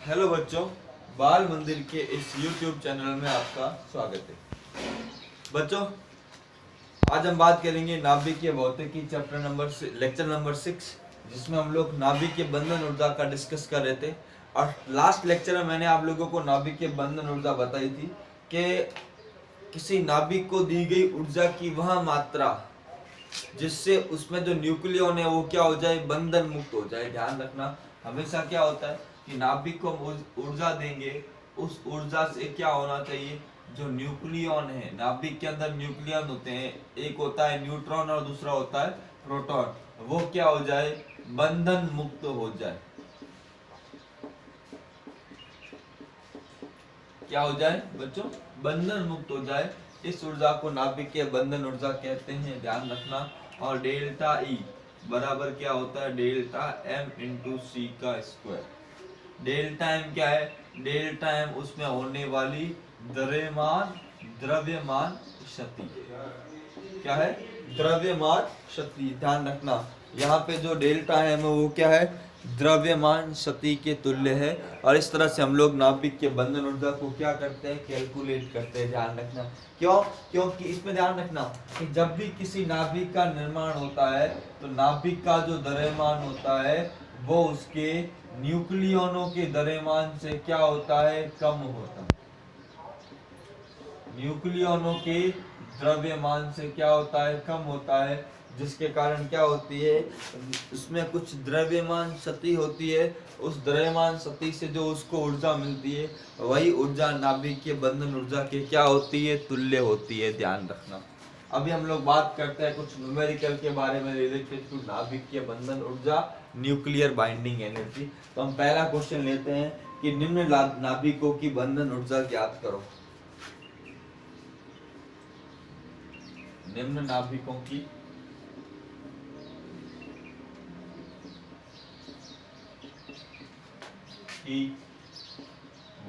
Hello बच्चों, बाल मंदिर के इस YouTube चैनल में आपका स्वागत है। बच्चों, आज हम बात करेंगे नाभिकीय भौतिकी लेक्चर नंबर 6, जिसमें हम लोग नाभिकीय बंधन ऊर्जा का डिस्कस कर रहे थे। और लास्ट लेक्चर में मैंने आप लोगों को नाभिकीय बंधन ऊर्जा बताई थी कि किसी नाभिक को दी गई ऊर्जा की वह मात्रा जिससे उसमें जो न्यूक्लियन है वो क्या हो जाए, बंधन मुक्त हो जाए। ध्यान रखना, हमेशा क्या होता है कि नाभिक को ऊर्जा देंगे, उस ऊर्जा से क्या होना चाहिए, जो न्यूक्लियन है, नाभिक के अंदर न्यूक्लियन होते हैं, एक होता है न्यूट्रॉन और दूसरा होता है प्रोटॉन, वो क्या हो जाए, बंधन मुक्त हो जाए। क्या हो जाए बच्चों, बंधन मुक्त हो जाए। इस ऊर्जा को नाभिकीय बंधन ऊर्जा कहते हैं, ध्यान रखना। और डेल्टा ई बराबर क्या होता है, डेल्टा एम इंटू सी का स्क्वायर। डेल्टा एम क्या है, डेल्टा एम उसमें होने वाली द्रव्यमान शक्ति, क्या है, द्रव्यमान शक्ति। ध्यान रखना, यहाँ पे जो डेल्टा एम है वो क्या है, द्रव्यमान शक्ति के तुल्य है। और इस तरह से हम लोग नाभिक के बंधन ऊर्जा को क्या करते हैं, कैलकुलेट करते हैं। ध्यान रखना, क्यों, क्योंकि इसमें ध्यान रखना कि जब भी किसी नाभिक का निर्माण होता है तो नाभिक का जो द्रव्यमान होता है वो उसके न्यूक्लियनों के द्रव्यमान से क्या होता है, कम होता है। न्यूक्लियनों के द्रव्यमान से क्या होता है, कम होता है, जिसके कारण क्या होती है, उसमें कुछ द्रव्यमान शक्ति होती है। उस द्रव्यमान शक्ति से जो उसको ऊर्जा मिलती है वही ऊर्जा नाभिक के बंधन ऊर्जा के क्या होती है, तुल्य होती है। ध्यान रखना। अभी हम लोग बात करते हैं कुछ न्यूमेरिकल के बारे में रिलेटेड टू नाभिक के बंधन ऊर्जा, न्यूक्लियर बाइंडिंग एनर्जी। तो हम पहला क्वेश्चन लेते हैं कि निम्न नाभिकों की बंधन ऊर्जा ज्ञात करो। निम्न नाभिकों की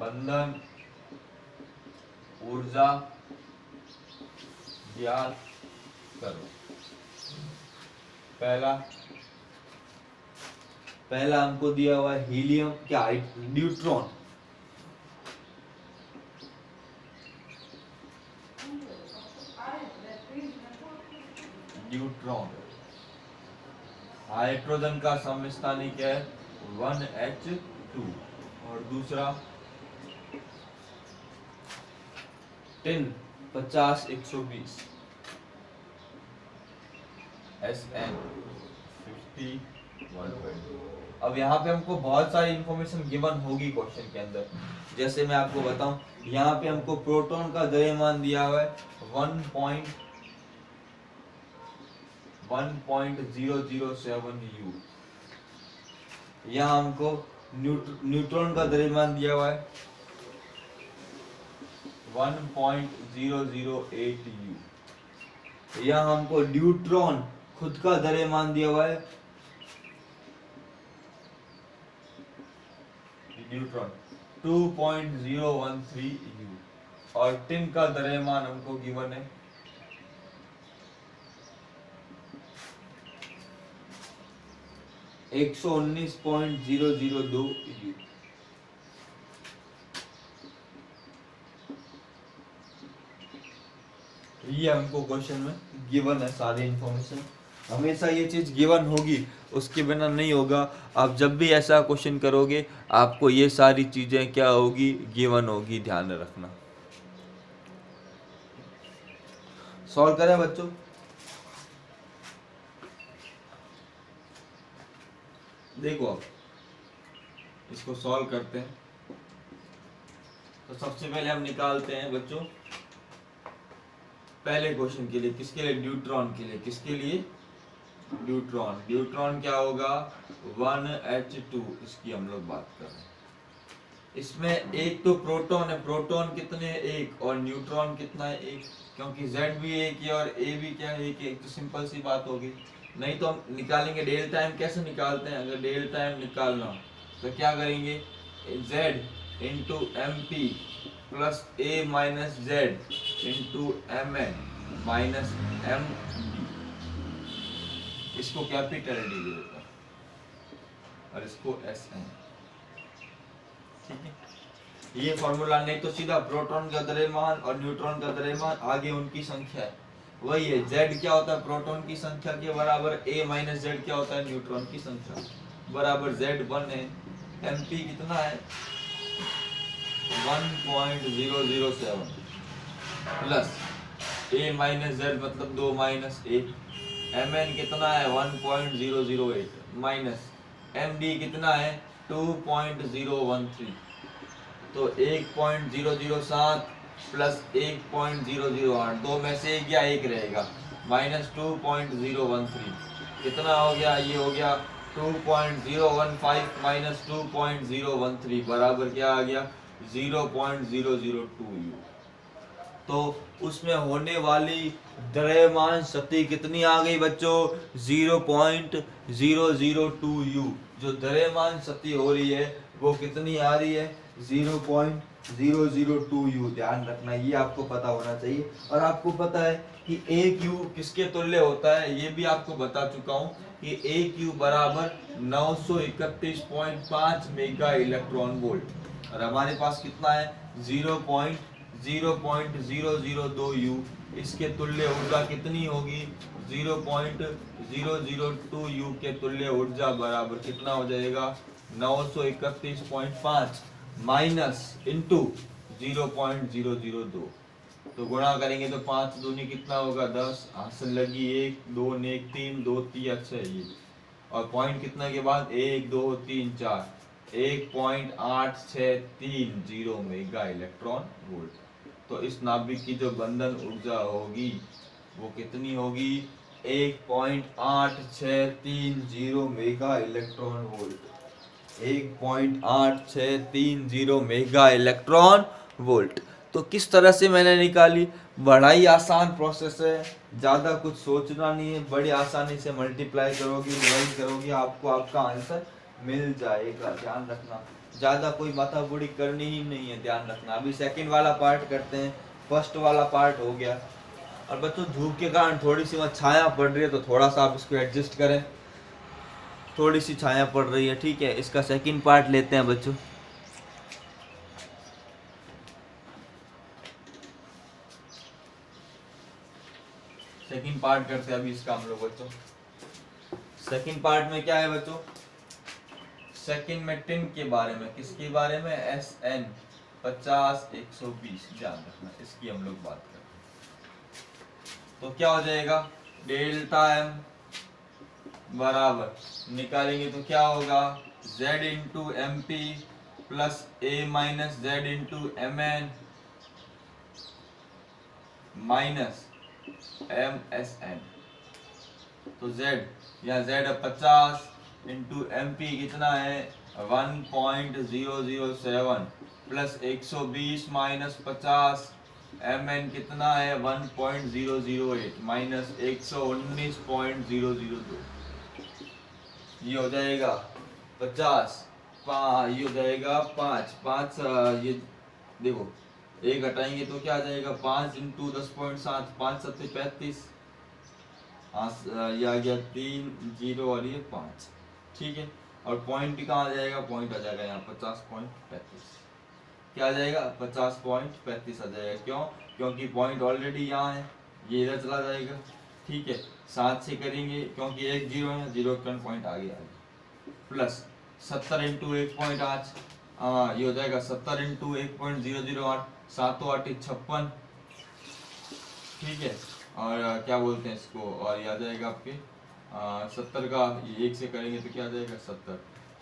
बंधन ऊर्जा ज्ञात करो। पहला हमको दिया हुआ है हीलियम, क्या, न्यूट्रॉन। हाइड्रोजन का समस्थानिक है 1H2। और दूसरा टिन 50 120 SN5120। अब यहाँ पे हमको बहुत सारी इंफॉर्मेशन गिवन होगी क्वेश्चन के अंदर। जैसे मैं आपको बताऊं, यहाँ पे हमको प्रोटॉन का द्रव्यमान दिया हुआ है 1.007 U। यहाँ हमको न्यूट्रॉन का द्रव्यमान दिया हुआ है 1.008 U। यहाँ हमको न्यूट्रॉन खुद का द्रव्यमान दिया हुआ है, न्यूट्रॉन 2.013 U। और टिन का द्रव्यमान हमको गिवन है 119.002 U। ये हमको क्वेश्चन में गिवन है सारी इंफॉर्मेशन। हमेशा ये चीज गिवन होगी, उसके बिना नहीं होगा। आप जब भी ऐसा क्वेश्चन करोगे आपको ये सारी चीजें क्या होगी, गिवन होगी। ध्यान रखना। सॉल्व करें बच्चों। देखो अब इसको सॉल्व करते हैं। तो सबसे पहले हम निकालते हैं बच्चों, पहले क्वेश्चन के लिए, किसके लिए, न्यूट्रॉन के लिए। किसके लिए, न्यूट्रॉन। न्यूट्रॉन क्या होगा 1H2, इसकी हम लोग बात कर रहे हैं। इसमें एक तो प्रोटॉन है, प्रोटॉन कितने, एक, और न्यूट्रॉन कितना है, एक। क्योंकि Z भी एक है और A भी क्या है, एक। तो सिंपल सी बात होगी। नहीं तो हम निकालेंगे डेल टाइम। कैसे निकालते हैं, अगर डेल टाइम निकालना तो क्या करेंगे, Z into MP plus A minus Z into MN minus MD। इसको कैपिटल डी देता और इसको SN। ठीक है, ये फॉर्मूला नहीं तो सीधा प्रोटॉन का द्रव्यमान और न्यूट्रॉन का द्रव्यमान, आगे उनकी संख्या है वही है। Z क्या होता है, प्रोटॉन की संख्या के बराबर, A माइनस Z क्या होता है, न्यूट्रॉन की संख्या बराबर Z1 है। MP कितना है 1.007 प्लस A माइनस Z मतलब 2 माइनस A। Mn कितना है 1.008 माइनस Md कितना है 2.013, तो 1.007 प्लस 1.008, दो में से एक या एक रहेगा, माइनस 2.013 कितना हो गया, ये हो गया 2.015 माइनस 2.013 बराबर क्या आ गया 0.002 U। तो उसमें होने वाली द्रव्यमान शक्ति कितनी आ गई बच्चों 0.002 U। जो द्रव्यमान शक्ति हो रही है वो कितनी आ रही है 0.002 U। ध्यान रखना, ये आपको पता होना चाहिए। और आपको पता है कि एक U किसके तुल्य होता है, ये भी आपको बता चुका हूँ कि एक U बराबर 931.5 मेगा इलेक्ट्रॉन वोल्ट, और हमारे पास कितना है 0.002 U। इसके तुल्य ऊर्जा कितनी होगी 0.002 U के तुल्य ऊर्जा बराबर कितना हो जाएगा 931.5 माइनस इंटू 0.002, तो गुणा करेंगे तो 5 दूनी कितना होगा 10, आंसर लगी 1 2 1 3 2 3 अच्छा ये, और पॉइंट कितना के बाद 1 2 3 4 1.8630 मेगा इलेक्ट्रॉन वोल्ट। तो इस नाभिक की जो बंधन ऊर्जा होगी वो कितनी होगी 1.8630 mega electron volt, 1.8630 mega electron volt. तो किस तरह से मैंने निकाली, बड़ा ही आसान प्रोसेस है, ज़्यादा कुछ सोचना नहीं है, बड़ी आसानी से मल्टीप्लाई करोगे डिवाइड करोगे आपको आपका आंसर मिल जाएगा। ध्यान रखना, ज़्यादा कोई माथाबुड़ी करनी ही नहीं है, ध्यान रखना। अभी सेकंड वाला पार्ट करते हैं, फर्स्ट वाला पार्ट हो गया। और बच्चों धूप के कारण थोड़ी सी वहाँ छाया पड़ रही है, तो थोड़ा सा आप इसको एडजस्ट करें, थोड़ी सी छाया पड़ रही है, ठीक है। इसका सेकंड पार्ट लेते हैं बच्चों। सेकंड पार्ट करते हैं अभी इसका हम लोग बच्चों। सेकंड पार्ट में क्या है बच्चों, सेकंड में टिन के बारे में, किसके बारे में SN 50-120, ध्यान रखना, इसकी हम लोग बात करते हैं। तो क्या हो जाएगा डेल्टा M बराबर निकालेंगे तो क्या होगा Z into MP plus A minus Z into MN minus MSN। तो Z यहाँ Z 50 इंटू MP कितना है 1.007 प्लस 120 माइनस 50 MN कितना है 1.008 माइनस 119.002, ये हो जाएगा 50, ये हो जाएगा 5 ये देखो एक हटाएंगे तो क्या आ जाएगा 5 इंटू 10.7 5 7 35, ये आ गया 3 0 और ये 5, ठीक है। और पॉइंट कहाँ आ जाएगा, पॉइंट आ जाएगा यहाँ 50.35, क्या आ जाएगा 50.35 आ जाएगा। क्यों, क्योंकि पॉइंट ऑलरेडी यहाँ है, ये इधर चला जाएगा, ठीक है। 7 से करेंगे क्योंकि एक 0 है, 0 का पॉइंट आगे आ गया, प्लस 70 इंटू 1.8, ये हो जाएगा 70 इंटू 1.008, 7 8 56, ठीक है। और क्या बोलते हैं इसको, और ये आ जाएगा आपके 70 का ये 1 से करेंगे तो क्या आ जाएगा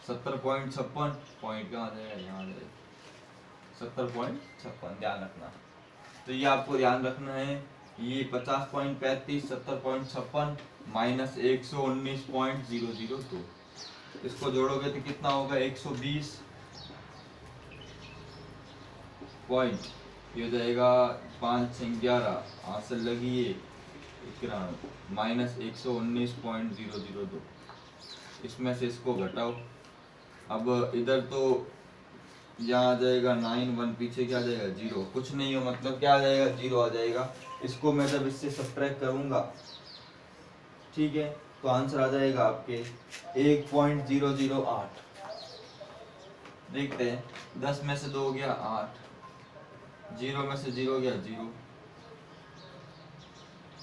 70.56, पॉइंट कहाँ आ जाएगा यहाँ आ जाएगा 70.56, ध्यान रखना। तो ये आपको ध्यान रखना है, ये 50.35 70.56 माइनस 119.002, इसको जोड़ोगे तो कितना होगा 120 पॉइंट, ये हो जाएगा 5 से 11, आंसर लगी ये 91 माइनस 119.002। इसमें से इसको घटाओ, अब इधर तो यहाँ आ जाएगा 9 1 पीछे क्या आ जाएगा 0, कुछ नहीं हो मतलब क्या आ जाएगा 0 आ जाएगा। इसको मैं जब इससे सब्ट्रैक्ट करूँगा, ठीक है, तो आंसर आ जाएगा आपके 1.008, देखते हैं, 10 में से 2 हो गया 8, 0 में से 0 हो गया 0।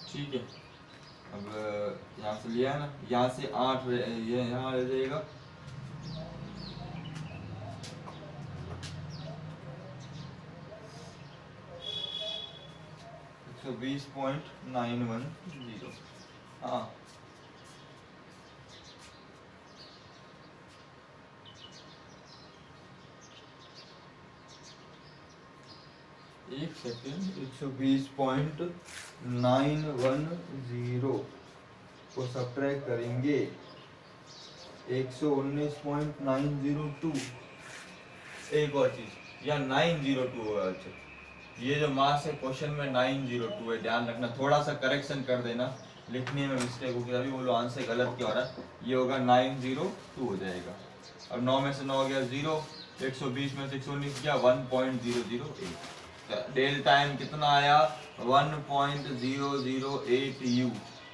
ठीक है, अब यहाँ से लिया है ना, यहाँ से 8 ये यहाँ रह जाएगा, तो 20.910। हाँ, एक सेकेंड, 120.910 को सब्ट्रैक्ट करेंगे 119.902। एक और चीज, या 902 होगा। अच्छा, ये जो मास है क्वेश्चन में 902 है, ध्यान रखना, थोड़ा सा करेक्शन कर देना, लिखने में मिस्टेक होगी, अभी बोलो आंसर गलत क्या हो रहा है, ये होगा 902 हो जाएगा। अब 9 में से 9 हो गया 0, 120 में से 119 गया 1.008। डेल्टा एम कितना आया 1.008 यू,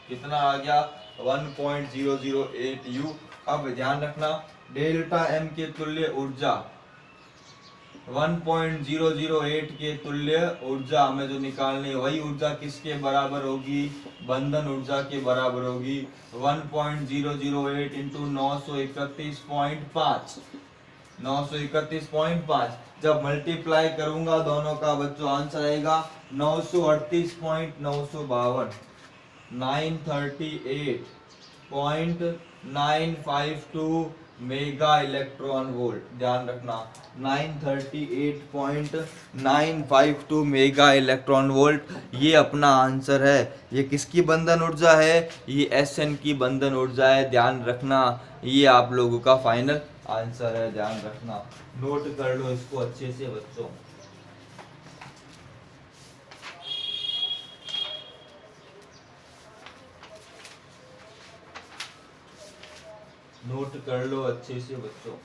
कितना आ गया 1.008 यू। अब ध्यान रखना, डेल्टा एम के तुल्य ऊर्जा 1.008 के तुल्य ऊर्जा हमें जो निकालनी है, वही ऊर्जा किसके बराबर होगी, बंधन ऊर्जा के बराबर होगी। 1.008 इंटू 931.5, 931.5 जब मल्टीप्लाई करूंगा दोनों का बच्चों आंसर आएगा 938.952, 938.952 मेगा इलेक्ट्रॉन वोल्ट। ध्यान रखना, 938.952 मेगा इलेक्ट्रॉन वोल्ट, ये अपना आंसर है। ये किसकी बंधन ऊर्जा है, ये एसएन की बंधन ऊर्जा है। ध्यान रखना, ये आप लोगों का फाइनल आंसर है, ध्यान रखना, नोट कर लो इसको अच्छे से बच्चों। नोट कर लो अच्छे से बच्चों।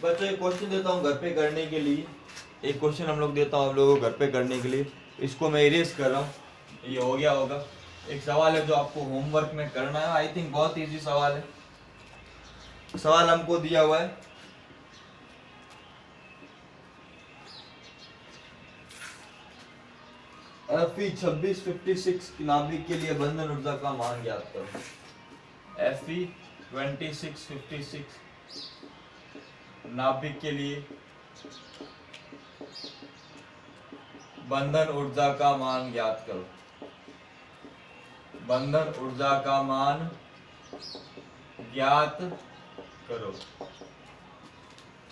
बच्चों एक क्वेश्चन देता हूँ घर पे करने के लिए, एक क्वेश्चन हम लोग देता हूँ आप लोगों को घर पे करने के लिए, इसको मैं इरेज कर रहा हूँ, ये हो गया होगा। एक सवाल है जो आपको होमवर्क में करना है, आई थिंक बहुत इजी सवाल है। सवाल हमको दिया हुआ है, Fe 2656 नाभिक के लिए बंधन ऊर्जा का मान ज्ञात करो। Fe 2656 नाभिक के लिए बंधन ऊर्जा का मान ज्ञात करो। बंधन ऊर्जा का मान ज्ञात करो।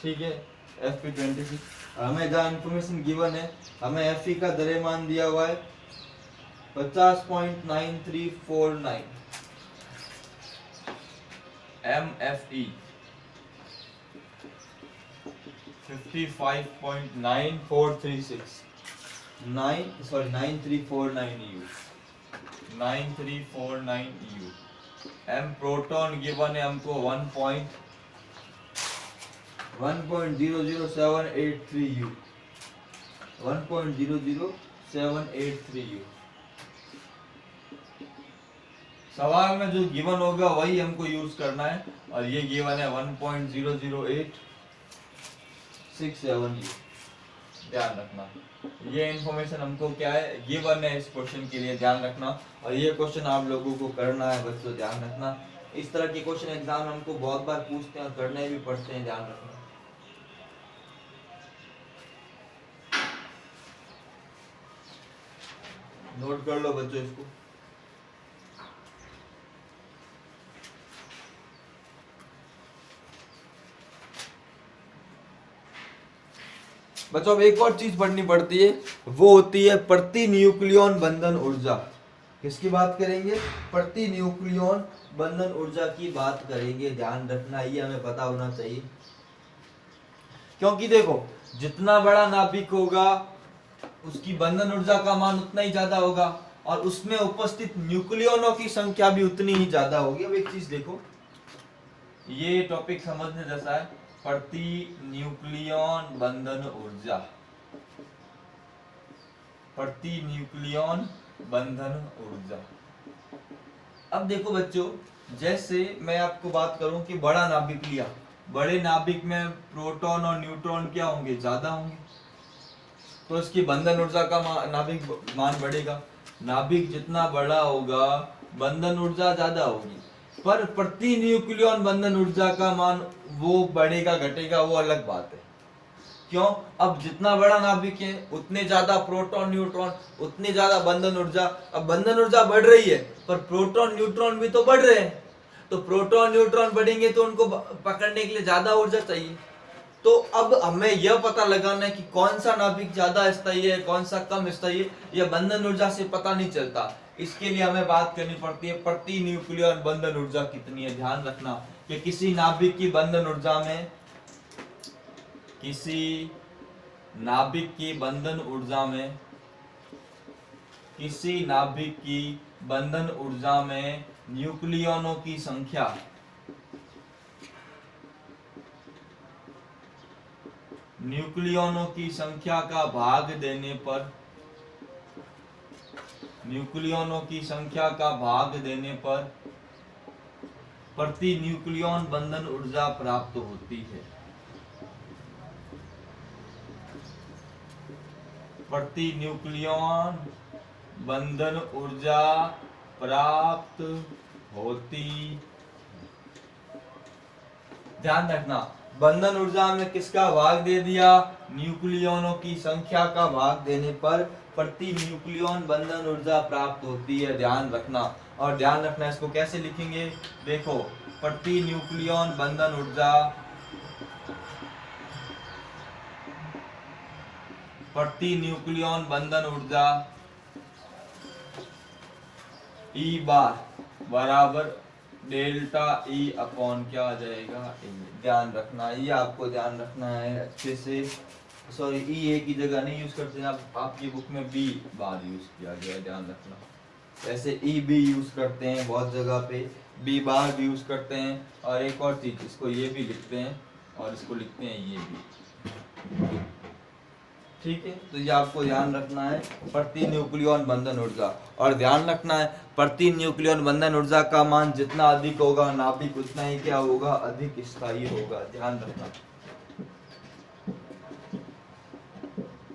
ठीक है, Fe26 हमें जहाँ इंफॉर्मेशन गिवन है, हमें Fe का द्रव्यमान दिया हुआ है 50.9349 MFE, 55.9436 9349 EU, 9349 EU। M proton given है हमको 1.00783 U, 1.00783 U। सवाल में जो गिवन होगा वही हमको यूज करना है, और ये गिवन है 1.00867 U। ध्यान रखना, ये इन्फॉर्मेशन हमको क्या है, गिवन है इस क्वेश्चन के लिए, ध्यान रखना। और ये क्वेश्चन आप लोगों को करना है बच्चों, ध्यान रखना। इस तरह के क्वेश्चन एग्जाम में हमको बहुत बार पूछते हैं और करने भी पड़ते हैं, ध्यान रखना। नोट कर लो बच्चों इसको। बच्चों अब एक और चीज पढ़नी पड़ती है, वो होती है प्रति न्यूक्लियन बंधन ऊर्जा। किसकी बात करेंगे? प्रति न्यूक्लियन बंधन ऊर्जा की बात करेंगे। ध्यान रखना, ये हमें पता होना चाहिए, क्योंकि देखो जितना बड़ा नाभिक होगा उसकी बंधन ऊर्जा का मान उतना ही ज्यादा होगा और उसमें उपस्थित न्यूक्लियनों की संख्या भी उतनी ही ज्यादा होगी। अब एक चीज देखो, ये टॉपिक समझने जैसा है, प्रति न्यूक्लियन बंधन ऊर्जा, प्रति न्यूक्लियन बंधन ऊर्जा। अब देखो बच्चों, जैसे मैं आपको बात करूं कि बड़ा नाभिक लिया, बड़े नाभिक में प्रोटॉन और न्यूट्रॉन क्या होंगे? ज्यादा होंगे, तो इसकी बंधन ऊर्जा का नाभिक मान बढ़ेगा। नाभिक जितना बड़ा होगा बंधन ऊर्जा ज्यादा होगी, पर प्रति न्यूक्लियन बंधन ऊर्जा का मान वो बढ़ेगा घटेगा वो अलग बात है। क्यों? अब जितना बड़ा नाभिक है उतने ज्यादा प्रोटॉन न्यूट्रॉन, उतनी ज्यादा बंधन ऊर्जा। अब बंधन ऊर्जा बढ़ रही है पर प्रोटॉन न्यूट्रॉन भी तो बढ़ रहे हैं, तो प्रोटॉन न्यूट्रॉन बढ़ेंगे तो उनको पकड़ने के लिए ज्यादा ऊर्जा चाहिए। तो अब हमें यह पता लगाना है कि कौन सा नाभिक ज्यादा स्थायी है, कौन सा कम स्थायी है, यह बंधन ऊर्जा से पता नहीं चलता। इसके लिए हमें बात करनी पड़ती है प्रति न्यूक्लियन बंधन ऊर्जा कितनी है। ध्यान रखना कि किसी नाभिक की बंधन ऊर्जा में, किसी नाभिक की बंधन ऊर्जा में, किसी नाभिक की बंधन ऊर्जा में न्यूक्लियनों की संख्या, न्यूक्लियनों की संख्या का भाग देने पर, न्यूक्लियनों की संख्या का भाग देने पर प्रति न्यूक्लियन बंधन ऊर्जा प्राप्त होती है। प्रति न्यूक्लियन बंधन ऊर्जा प्राप्त होती। ध्यान रखना, बंधन ऊर्जा में किसका भाग दे दिया? न्यूक्लियनों की संख्या का भाग देने पर प्रति न्यूक्लियन बंधन ऊर्जा प्राप्त होती है। ध्यान रखना, और ध्यान रखना इसको कैसे लिखेंगे? देखो, प्रति न्यूक्लियन बंधन ऊर्जा, प्रति न्यूक्लियन बंधन ऊर्जा ई बार बराबर डेल्टा ई अपॉन क्या आ जाएगा? ध्यान रखना, ये आपको ध्यान रखना है अच्छे से। सॉरी, ई ए की जगह नहीं यूज करते हैं, आपकी बुक में बी बार यूज किया गया है, ध्यान रखना। ऐसे ई बी यूज करते हैं बहुत जगह पे, बी बार भी यूज करते हैं, और एक और चीज, इसको ये भी लिखते हैं और इसको लिखते हैं ये भी। ठीक है, तो ये आपको ध्यान रखना है प्रति न्यूक्लियन बंधन ऊर्जा। और ध्यान रखना है प्रति न्यूक्लियन बंधन ऊर्जा का मान जितना अधिक होगा नाभिक उतना ही क्या होगा? अधिक स्थायी होगा। ध्यान रखना,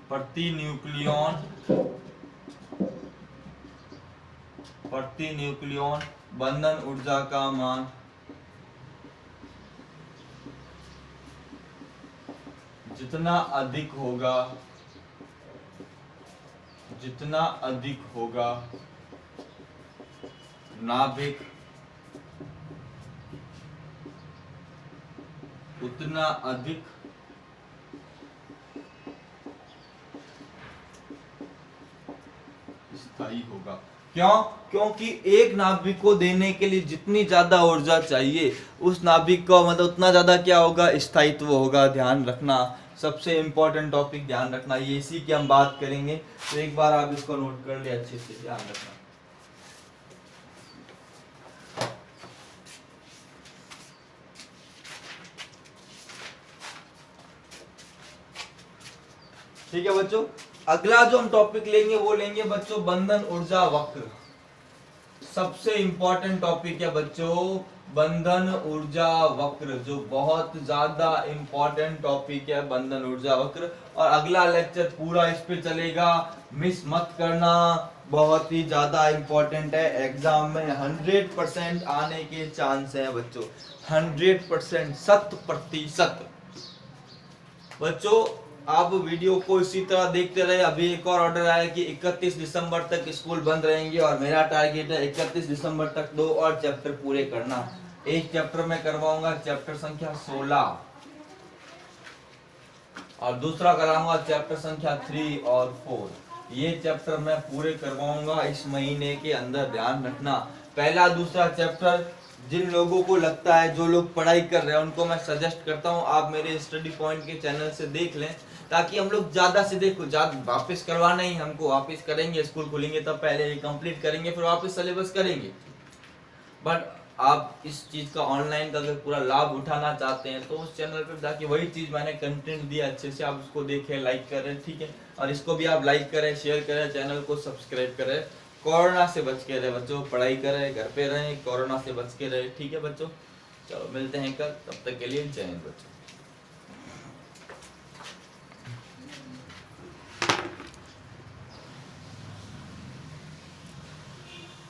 प्रति न्यूक्लियन बंधन ऊर्जा का मान जितना अधिक होगा, जितना अधिक होगा नाभिक उतना अधिक स्थायी होगा। क्यों? क्योंकि एक नाभिक को देने के लिए जितनी ज्यादा ऊर्जा चाहिए उस नाभिक का मतलब उतना ज्यादा क्या होगा? स्थायित्व होगा। ध्यान रखना, सबसे इंपॉर्टेंट टॉपिक, ध्यान रखना, ये इसी की हम बात करेंगे, तो एक बार आप इसको नोट कर ले अच्छे से। ध्यान रखना, ठीक है बच्चों। अगला जो हम टॉपिक लेंगे वो लेंगे बच्चों बंधन ऊर्जा वक्र। सबसे इंपॉर्टेंट टॉपिक है बच्चों बंधन ऊर्जा वक्र, जो बहुत ज्यादा इंपॉर्टेंट टॉपिक है बंधन ऊर्जा वक्र। और अगला लेक्चर पूरा इस पे चलेगा, मिस मत करना, बहुत ही ज्यादा इंपॉर्टेंट है। एग्जाम में 100% आने के चांस है बच्चों, 100%, 100%। बच्चों आप वीडियो को इसी तरह देखते रहे। अभी एक और ऑर्डर आया कि 31 दिसंबर तक स्कूल बंद रहेंगे और मेरा टारगेट है 31 दिसंबर तक 2 और चैप्टर पूरे करना। एक चैप्टर में करवाऊंगा चैप्टर संख्या 16 और दूसरा कराऊंगा चैप्टर संख्या 3 और 4। ये चैप्टर मैं पूरे करवाऊंगा इस महीने के अंदर, ध्यान रखना। पहला दूसरा चैप्टर जिन लोगों को लगता है, जो लोग पढ़ाई कर रहे हैं, उनको मैं सजेस्ट करता हूँ आप मेरे स्टडी पॉइंट के चैनल से देख लें, ताकि हम लोग ज्यादा से देखो, वापस करवाना ही हमको, वापस करेंगे, स्कूल खुलेंगे तब पहले ये कंप्लीट करेंगे, फिर वापस सिलेबस करेंगे। बट आप इस चीज का, ऑनलाइन का अगर पूरा लाभ उठाना चाहते हैं तो उस चैनल पे जाके वही चीज मैंने कंटेंट दिया अच्छे से, आप उसको देखें, लाइक करें, ठीक है। और इसको भी आप लाइक करें, शेयर करें, चैनल को सब्सक्राइब करें। कोरोना से बच के रहे बच्चों, पढ़ाई करें, घर पे रहें, कोरोना से बच के रहे, ठीक है बच्चों। चलो मिलते हैं कल, तब तक के लिए जय हिंद बच्चों।